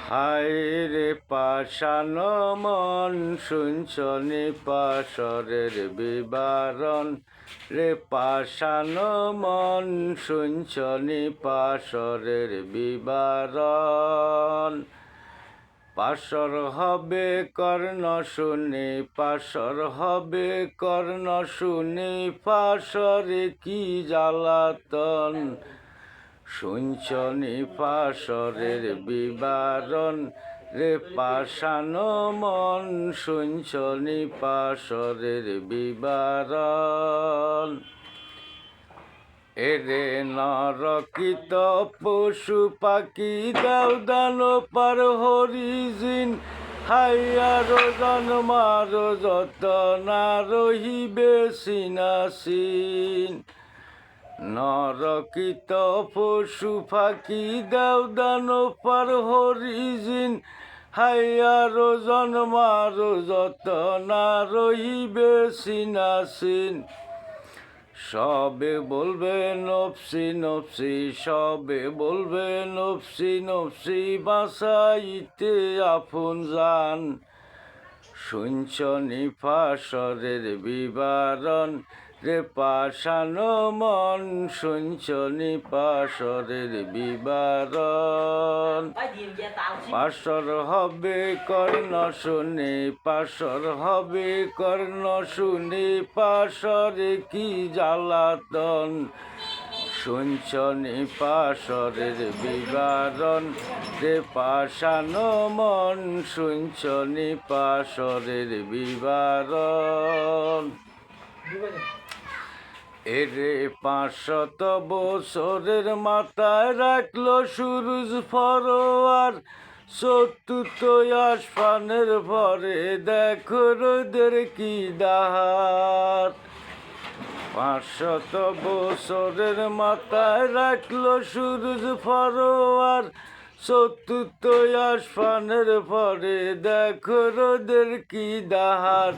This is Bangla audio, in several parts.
হায় রে পাষাণ মন শুনছ নিপাশরের বিবরণ রে পাষাণ মন শুনছ নিপাশরের বিবরণ পাশর হবে কর্ণ শুনি পাশর হবে কর্ণ শুনি পাশরে কি জ্বালাতন শুনছ নিপাশরের বিবরণ রে পাষাণ মন শুনছ নিপাশরের বিবরণ এরে নরকিত পশু পাখি দাও দান পার হরিজিন হাইয়ার জন্মার যত না রহিবে সিনাসিন নরকিত পশু পাখি দাও দান পার হরিজিন হাইয়ার জন্মার যত না রহিবে সিনাসিন সবে বলবে নফসি নফসি সবে বলবে নফসি নফসি বাঁচাইতে আপন জান শুনছ নিপাশরের বিবরণ রে পাষাণ মন শুনছ নিপাশরের বিবরণ পাশর হবে কর্ণ শুনে পাশর হবে কর্ণ শুনে পাশরে কি জ্বালাতন শুনছ নিপাশরের বিবরণ রে পাষাণ মন শুনছ নিপাশরের বিবরণ এরে 500 বছরের মাথায় রাখলো সূরজ ফরোয়ার চতুর্থ আসমানের পরে দেখো রোদের কি দাহার 500 বছরের মাথায় রাখলো সূরজ ফরোয়ার চতুর্থ আসমানের পরে দেখো রোদের কি দাহার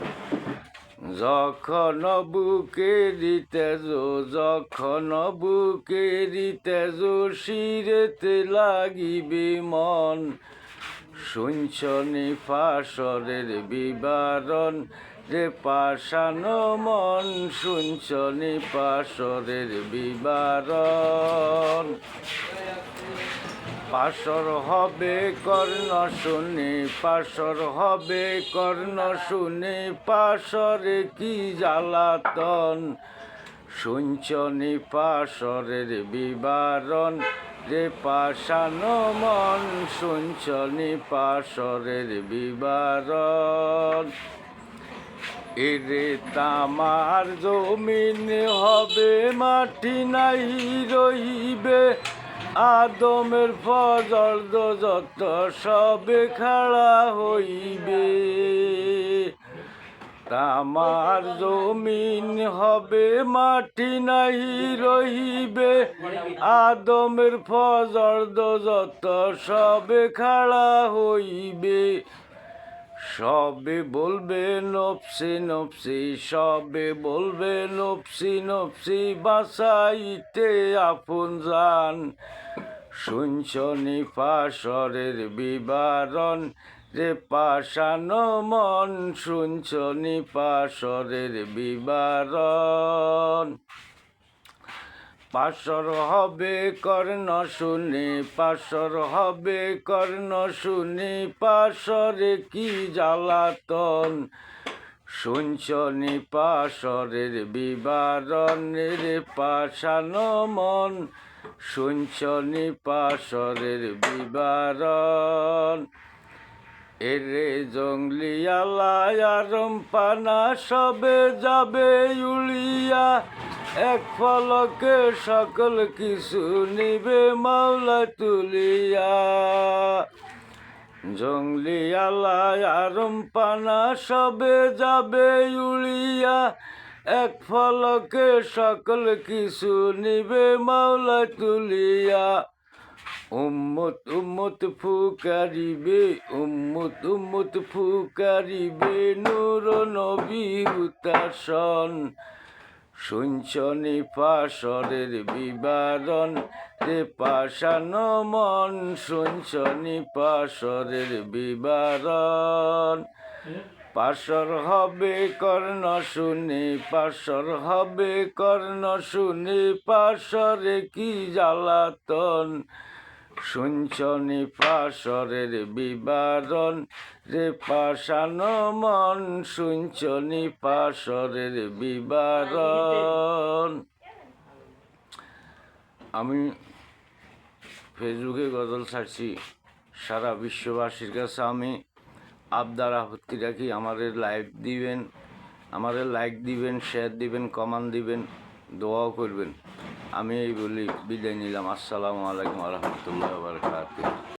যখন বুকেরি তেজ যখন বুকেরি তেজ শিরেতে লাগিবে মন শুনছ নিপাশরের বিবরণ রে পাষাণ মন শুনছ নিপাশরের বিবরণ পাশর হবে কর্ণ শুনে পাশর হবে কর্ণ শুনে পাশরে কি জ্বালাতন শুনছ নিপাশরের বিবরণ রে পাষাণ মন শুনছ নিপাশরের বিবরণ এরে তামার জমিন হবে মাটি নাই রহিবে আদমের ফজল যত সবে খাড়া হইবে তামার জমিন হবে মাটি নাহি রহিবে আদমের ফজল যত সবে খাড়া হইবে সবে বলবে নফসি নফসি সবে বলবে নফসি নফসি বাঁচাইতে আপন জান শুনছ নিপাশরের বিবরণ রে পাষাণ মন শুনছ নিপাশরের বিবরণ পাশর হবে কর্ণ শুনে পাশর হবে কর্ণ শুনে পাশরে কি জ্বালাতন শুনছ নিপাশরের বিবরণ রে পাষাণ মন শুনছ নিপাশরের বিবরণ এরে জঙ্গলিয়ালা আরম পানা সবে যাবে উড়িয়া এক ফলকে সকল কিছু নিবে মাওলা তুলিয়া জঙ্গলিয়ালা আরম পানা সবে যাবে উড়িয়া এক ফলকে সকল কিছু নিবে মাওলা তুলিয়া উম্মত উম্মত ফুকারিবে উম্মত উম্মত ফুকারিবে নূর নবী হুতাসন শুনছনি পাশরের বিবরণ রে পাশানো মন, শুনছনি পাশরের বিবরণ। পাশর হবে কর্ণ শুনি, পাশর হবে কর্ণ শুনি, পাশরে কি জ্বালাতন। শুনছনি পাশরের বিবরণ রে পাশানো মন, শুনছনি পাশরের বিবরণ। আমি ফেসবুকে গজল ছাড়ছি, সারা বিশ্ববাসীর কাছে আমি আবদার আপত্তি রাখি, আমাদের লাইক দিবেন, শেয়ার দিবেন, কমেন্ট দিবেন, দোয়াও করবেন। আমি এই বলি বিদায় নিলাম। আসসালামু আলাইকুম ওয়া রাহমাতুল্লাহি ওয়া বারাকাতুহু।